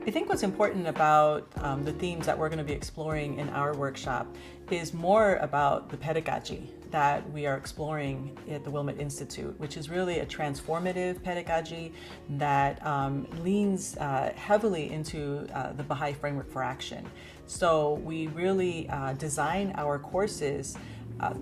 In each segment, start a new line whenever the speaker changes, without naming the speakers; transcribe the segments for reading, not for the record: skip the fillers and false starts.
I think what's important about the themes that we're going to be exploring in our workshop is more about the pedagogy that we are exploring at the Wilmette Institute, which is really a transformative pedagogy that leans heavily into the Baha'i framework for action. So we really design our courses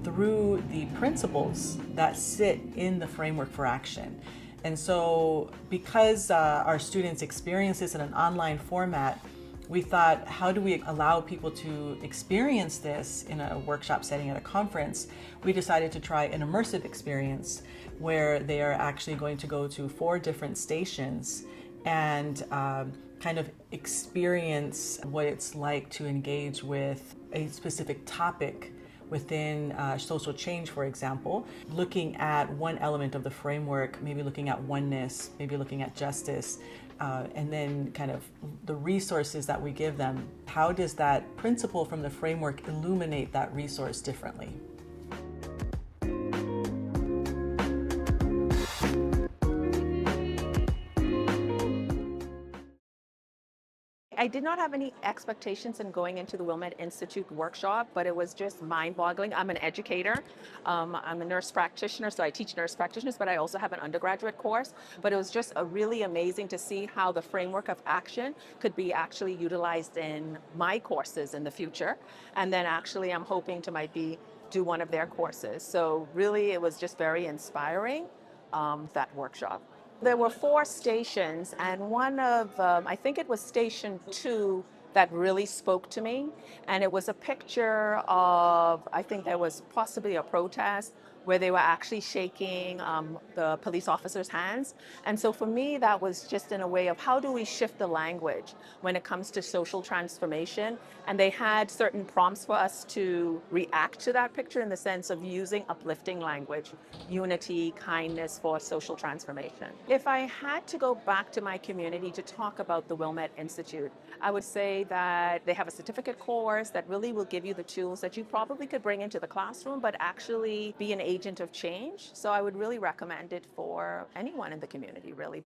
through the principles that sit in the framework for action. And so because our students experience this in an online format, we thought, how do we allow people to experience this in a workshop setting at a conference? We decided to try an immersive experience where they are actually going to go to 4 different stations and kind of experience what it's like to engage with a specific topic within social change, for example, looking at one element of the framework, maybe looking at oneness, maybe looking at justice, and then kind of the resources that we give them. How does that principle from the framework illuminate that resource differently?
I did not have any expectations in going into the Wilmette Institute workshop, but it was just mind-boggling. I'm an educator. I'm a nurse practitioner, so I teach nurse practitioners, but I also have an undergraduate course. But it was just really amazing to see how the framework of action could be actually utilized in my courses in the future. And then actually I'm hoping to do one of their courses. So really it was just very inspiring, that workshop. There were 4 stations, and one of, I think it was station 2 that really spoke to me. And it was a picture of, I think there was possibly a protest where they were actually shaking the police officers' hands. And so for me, that was just in a way of how do we shift the language when it comes to social transformation? And they had certain prompts for us to react to that picture in the sense of using uplifting language, unity, kindness for social transformation. If I had to go back to my community to talk about the Wilmette Institute, I would say that they have a certificate course that really will give you the tools that you probably could bring into the classroom, but actually be an agent of change. So I would really recommend it for anyone in the community, really.